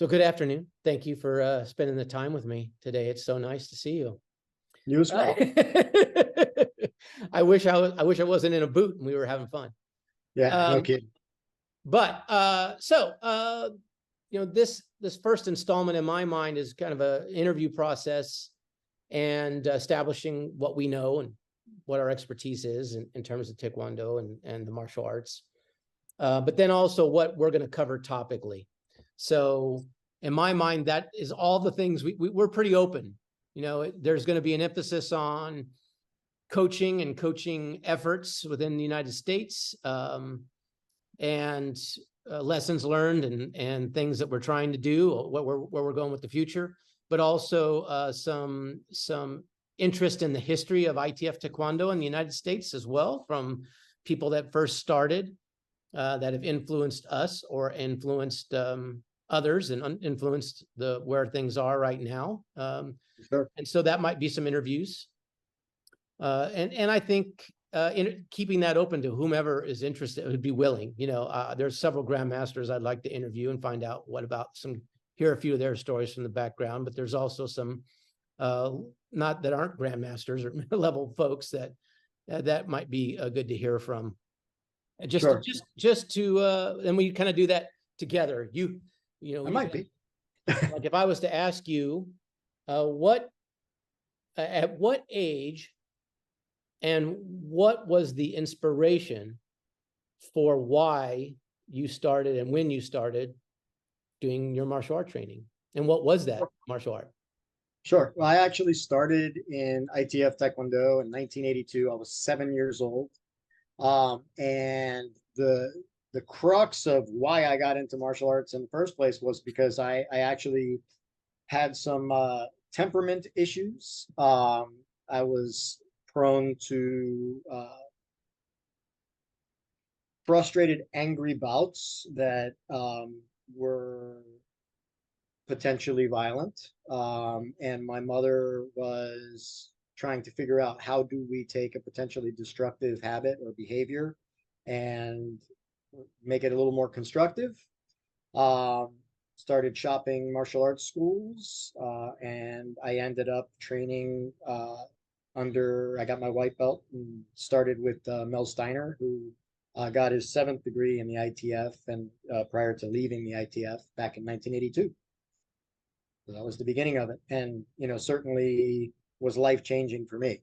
So good afternoon. Thank you for spending the time with me today. It's so nice to see you. You as well. I wish I wasn't in a boot and we were having fun. Yeah, no kidding. But this first installment in my mind is kind of an interview process and establishing what we know and what our expertise is in terms of Taekwondo and the martial arts. But then also what we're going to cover topically. So in my mind, that is all the things we're pretty open. There's going to be an emphasis on coaching and coaching efforts within the United States, and lessons learned and things that we're trying to do, where we're going with the future, but also some interest in the history of ITF Taekwondo in the United States as well, from people that first started, that have influenced us or influenced others and influenced where things are right now. Sure. And so that might be some interviews. And I think keeping that open to whomever is interested would be willing. There's several grandmasters I'd like to interview and find out hear a few of their stories from the background, but there's also some not that aren't grandmasters or level folks that might be good to hear from. Sure. Just to and we kind of do that together. I might be. Like if I was to ask you, at what age and what was the inspiration for why you started and when you started doing your martial art training, and what was that martial art? Sure. Well, I actually started in ITF Taekwondo in 1982. I was 7 years old. And the crux of why I got into martial arts in the first place was because I actually had some temperament issues. I was prone to frustrated, angry bouts that were potentially violent. And my mother was trying to figure out, how do we take a potentially destructive habit or behavior and make it a little more constructive. Started shopping martial arts schools, and I ended up training I got my white belt and started with Mel Steiner, who got his 7th degree in the ITF and prior to leaving the ITF back in 1982. So that was the beginning of it, and certainly was life-changing for me.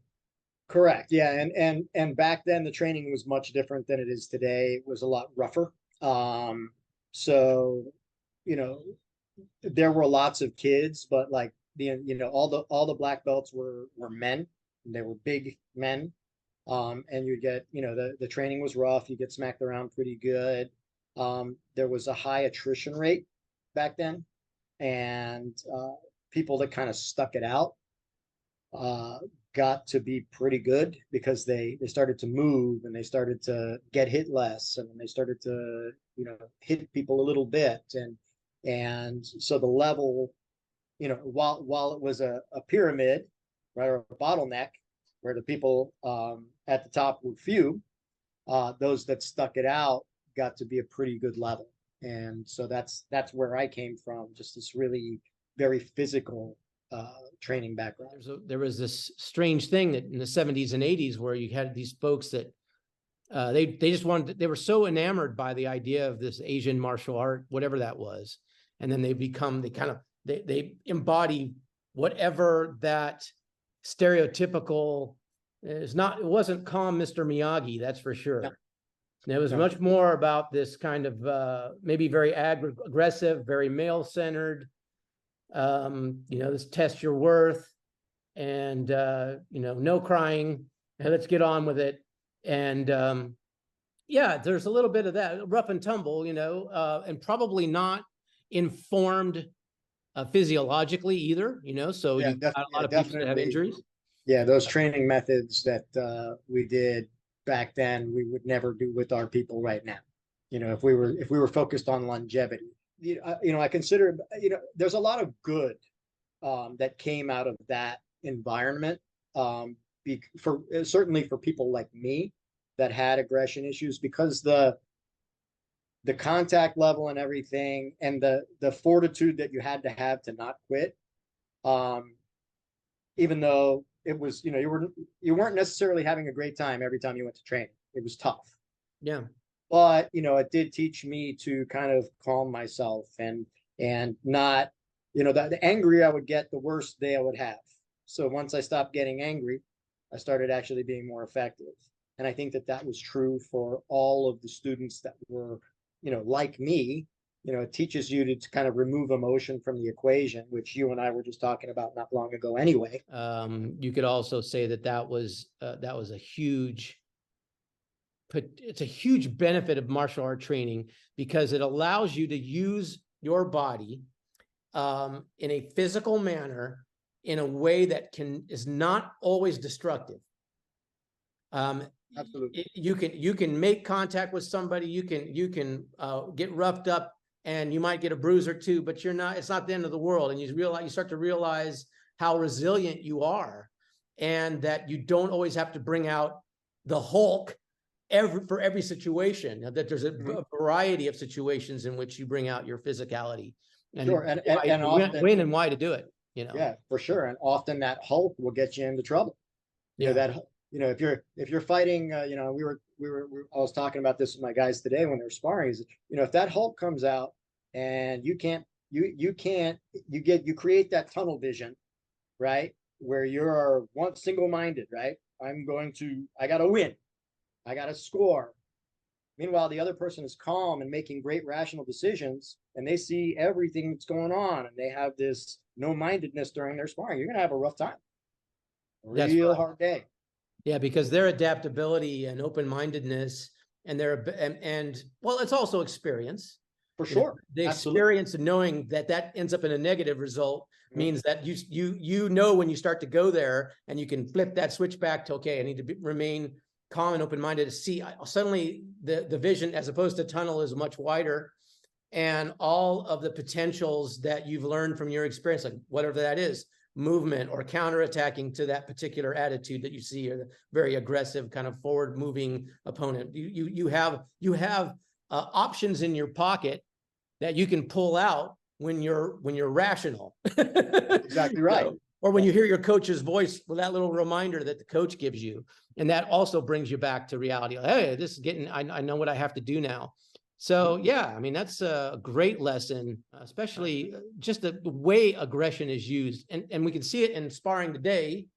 Correct. Yeah. And back then the training was much different than it is today. It was a lot rougher. So, there were lots of kids, but like all the black belts were men, and they were big men. And you get, the training was rough. You get smacked around pretty good. There was a high attrition rate back then, and people that kind of stuck it out got to be pretty good, because they started to move and they started to get hit less, and they started to hit people a little bit, and so the level, while it was a pyramid, right, or a bottleneck where the people at the top were few, those that stuck it out got to be a pretty good level. And so that's where I came from, just this really very physical training background. There was this strange thing that in the 70s and 80s where you had these folks that they just wanted, they were so enamored by the idea of this Asian martial art, whatever that was, and then they embody whatever that stereotypical is. Not, it wasn't calm Mr. Miyagi, that's for sure. No. And it was much more about this kind of maybe very aggressive, very male-centered, this test your worth, and no crying, and let's get on with it. And there's a little bit of that rough and tumble, and probably not informed physiologically either, so you've got a lot of people that have injuries. Yeah, those training methods that we did back then, we would never do with our people right now. If we were focused on longevity. I consider, there's a lot of good that came out of that environment, certainly for people like me that had aggression issues, because the the contact level and everything, and the fortitude that you had to have to not quit. Even though it was, you know, you weren't necessarily having a great time every time you went to training. It was tough. Yeah. But, you know, it did teach me to kind of calm myself and not, you know, the angrier I would get, the worse day I would have. So once I stopped getting angry, I started actually being more effective. And I think that that was true for all of the students that were, you know, like me. You know, it teaches you to kind of remove emotion from the equation, which you and I were just talking about not long ago anyway. You could also say that that was a huge, it's a huge benefit of martial art training, because it allows you to use your body in a physical manner in a way that is not always destructive. Absolutely. You can make contact with somebody, you can get roughed up, and you might get a bruise or two, but it's not the end of the world. And you start to realize how resilient you are, and that you don't always have to bring out the Hulk for every situation, that there's a variety of situations in which you bring out your physicality, and Sure. And often, when and why to do it, you know. yeah, for sure. And often that Hulk will get you into trouble. You know, that, you know, if you're fighting, you know, I was talking about this with my guys today when they were sparring, is, you know, if that Hulk comes out and you create that tunnel vision, right? Where you're single-minded, right? I got to win. I got to score. Meanwhile, the other person is calm and making great rational decisions, and they see everything that's going on, and they have this no-mindedness during their sparring. You're going to have a rough time. Real hard day. Yeah, because their adaptability and open-mindedness and well, it's also experience. For sure. The experience of knowing that ends up in a negative result means that you know when you start to go there, and you can flip that switch back to, okay, I need to remain calm and open-minded to see. Suddenly the vision, as opposed to tunnel, is much wider, and all of the potentials that you've learned from your experience, like whatever that is, movement or counterattacking to that particular attitude that you see, or the very aggressive kind of forward-moving opponent. You have options in your pocket that you can pull out when you're rational. Exactly right. You know? Or when you hear your coach's voice, with that little reminder that the coach gives you, and that also brings you back to reality. Like, hey, this is getting, I know what I have to do now. So yeah, I mean, that's a great lesson, especially just the way aggression is used. And we can see it in sparring today.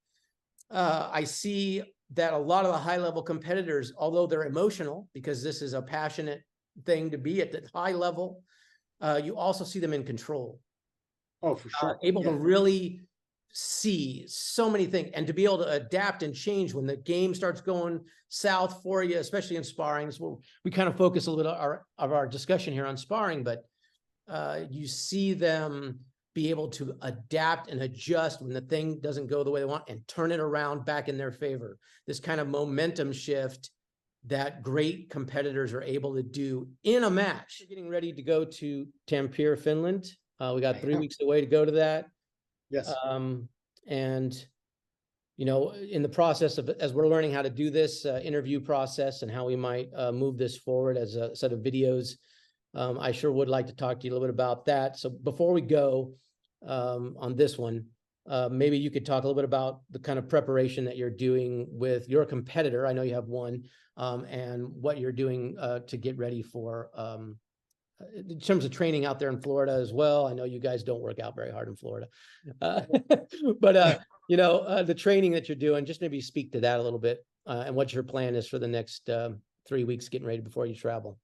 I see that a lot of the high-level competitors, although they're emotional, because this is a passionate thing to be at the high level, you also see them in control. Oh, for sure. Able to really see so many things, and to be able to adapt and change when the game starts going south for you, especially in sparring. So we kind of focus a little bit of our discussion here on sparring, but you see them be able to adapt and adjust when the thing doesn't go the way they want, and turn it around back in their favor. This kind of momentum shift that great competitors are able to do in a match. We're getting ready to go to Tampere, Finland. We got 3 weeks away to go to that. Yes. And, you know, in the process of, as we're learning how to do this interview process and how we might move this forward as a set of videos, I sure would like to talk to you a little bit about that. So before we go on this one, maybe you could talk a little bit about the kind of preparation that you're doing with your competitor. I know you have one, and what you're doing to get ready for in terms of training out there in Florida as well. I know you guys don't work out very hard in Florida, but you know, the training that you're doing, just maybe speak to that a little bit, and what your plan is for the next 3 weeks getting ready before you travel.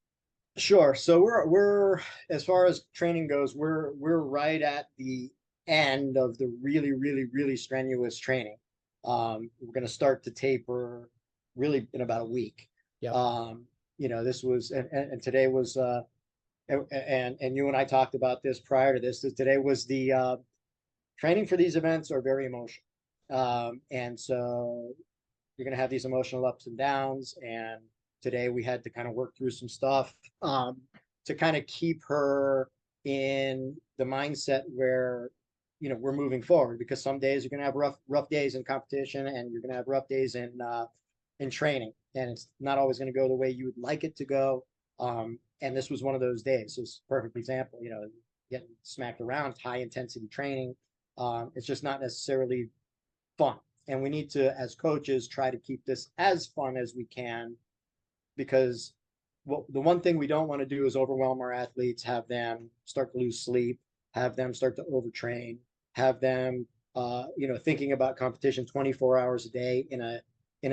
Sure. So we're as far as training goes, we're right at the end of the really strenuous training. We're going to start to taper really in about a week. Yeah. You know, this was, and today was, and you and I talked about this prior to this. Today was the training for these events are very emotional, and so you're going to have these emotional ups and downs. And today we had to kind of work through some stuff to kind of keep her in the mindset where, you know, we're moving forward, because some days you're going to have rough days in competition, and you're going to have rough days in training, and it's not always going to go the way you would like it to go. And this was one of those days. So it's a perfect example, you know, getting smacked around, high intensity training. It's just not necessarily fun. And we need to, as coaches, try to keep this as fun as we can, because the one thing we don't want to do is overwhelm our athletes, have them start to lose sleep, have them start to overtrain, have them, you know, thinking about competition 24 hours a day in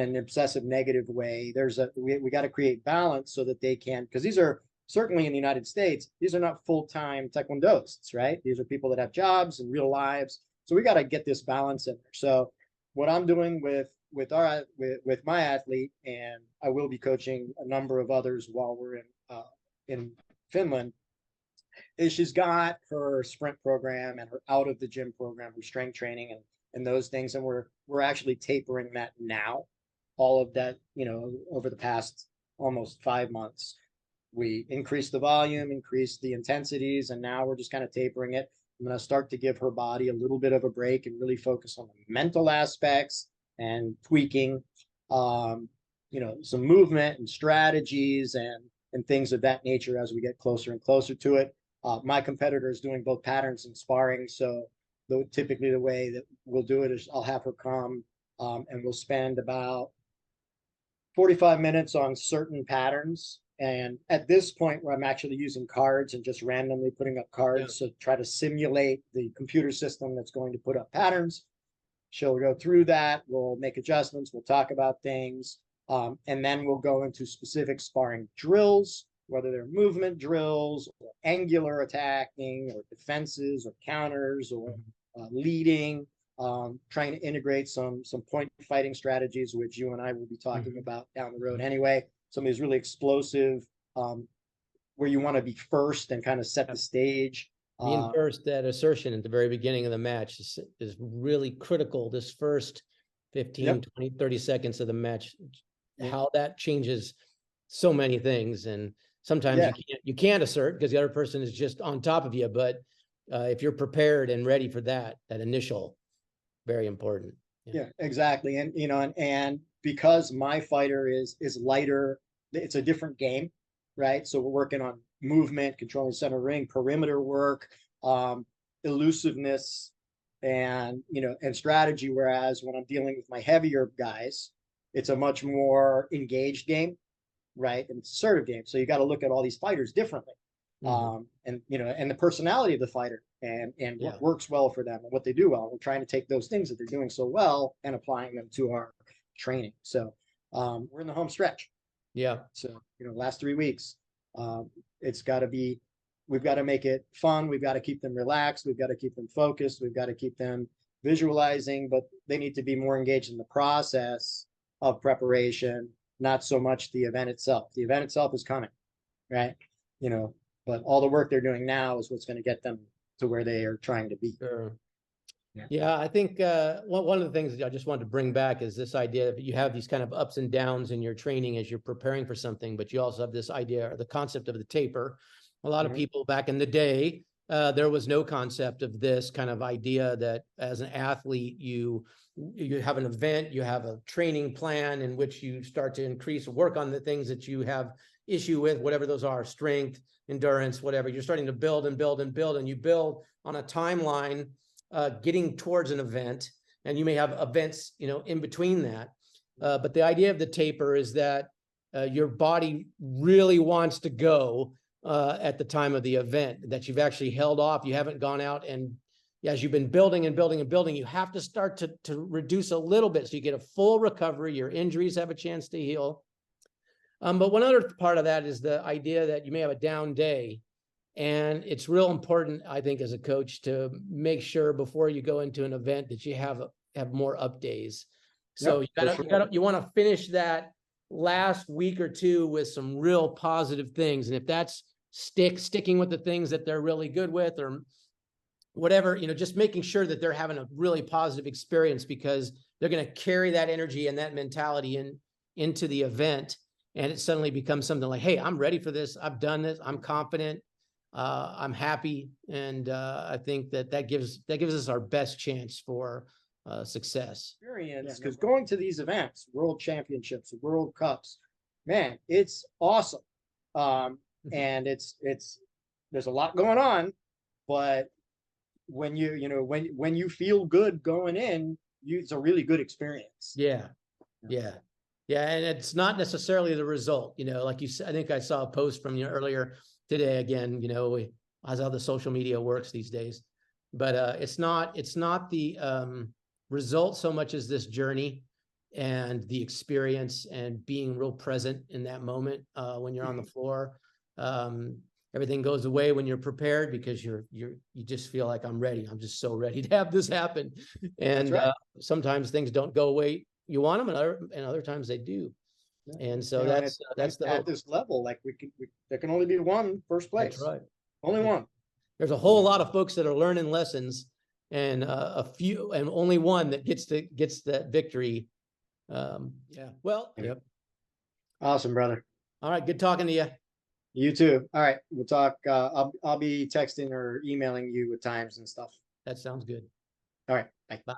an obsessive negative way. We got to create balance so that they can, because these are certainly in the United States, these are not full-time Taekwondoists, right? These are people that have jobs and real lives. So we got to get this balance in there. So what I'm doing with my athlete, and I will be coaching a number of others while we're in Finland, is she's got her sprint program and her out of the gym program, her strength training and those things, and we're actually tapering that now. All of that, you know, over the past almost 5 months, we increased the volume, increased the intensities, and now we're just kind of tapering it. I'm going to start to give her body a little bit of a break and really focus on the mental aspects and tweaking, you know, some movement and strategies and things of that nature as we get closer and closer to it. My competitor is doing both patterns and sparring. So typically the way that we'll do it is I'll have her come and we'll spend about 45 minutes on certain patterns. And at this point where I'm actually using cards and just randomly putting up cards, so try to simulate the computer system that's going to put up patterns. She'll go through that. We'll make adjustments. We'll talk about things. And then we'll go into specific sparring drills, whether they're movement drills or angular attacking or defenses or counters or leading, trying to integrate some point fighting strategies, which you and I will be talking about down the road anyway. Some of these really explosive, where you want to be first and kind of set the stage. Being first, that assertion at the very beginning of the match is really critical. This first 15, 20, 30 seconds of the match, how that changes so many things. And sometimes you can't assert because the other person is just on top of you. But if you're prepared and ready for that initial, very important. Yeah, exactly. And, you know, and because my fighter is lighter, it's a different game, right? So we're working on movement, controlling center ring, perimeter work, elusiveness, and, you know, and strategy. Whereas when I'm dealing with my heavier guys, it's a much more engaged game, right? And it's assertive game. So you got to look at all these fighters differently. And, you know, and the personality of the fighter and what works well for them and what they do well. We're trying to take those things that they're doing so well and applying them to our training. So we're in the home stretch. Yeah. So, you know, last 3 weeks, it's got to be, we've got to make it fun. We've got to keep them relaxed. We've got to keep them focused. We've got to keep them visualizing, but they need to be more engaged in the process of preparation, not so much the event itself. The event itself is coming, right? You know, but all the work they're doing now is what's going to get them to where they are trying to be. Sure. Yeah, I think one of the things that I just wanted to bring back is this idea that you have these kind of ups and downs in your training as you're preparing for something, but you also have this idea or the concept of the taper. A lot of people back in the day, there was no concept of this kind of idea that as an athlete, you have an event, you have a training plan in which you start to increase work on the things that you have issue with, whatever those are, strength, endurance, whatever. You're starting to build and build and build, and you build on a timeline getting towards an event, and you may have events, you know, in between that. But the idea of the taper is that your body really wants to go at the time of the event, that you've actually held off. You haven't gone out, and as you've been building and building and building, you have to start to reduce a little bit so you get a full recovery. Your injuries have a chance to heal. But one other part of that is the idea that you may have a down day. And it's real important, I think, as a coach to make sure before you go into an event that you have more up days. So you want to finish that last week or two with some real positive things. And if that's sticking with the things that they're really good with or whatever, you know, just making sure that they're having a really positive experience, because they're going to carry that energy and that mentality into the event. And it suddenly becomes something like, hey, I'm ready for this. I've done this. I'm confident. I'm happy. And I think that gives us our best chance for success. Experience, because going to these events, World Championships, World Cups, man, it's awesome. And there's a lot going on, but when when you feel good going in, it's a really good experience. Yeah. Yeah. Yeah. And it's not necessarily the result, like you said. I think I saw a post from you earlier today. Again, as how the social media works these days, but it's not the result so much as this journey and the experience and being real present in that moment when you're on the floor. Everything goes away when you're prepared, because you just feel like, I'm ready. I'm just so ready to have this happen. And right. Sometimes things don't go away you want them, and other times they do. And so that's the at hope. this level, like there can only be one first place. That's right. Only one. There's a whole lot of folks that are learning lessons, and a few, and only one that gets that victory. Yeah. Well. Yep. Awesome, brother. All right. Good talking to you. You too. All right. We'll talk. I'll be texting or emailing you with times and stuff. That sounds good. All right. Bye. Bye.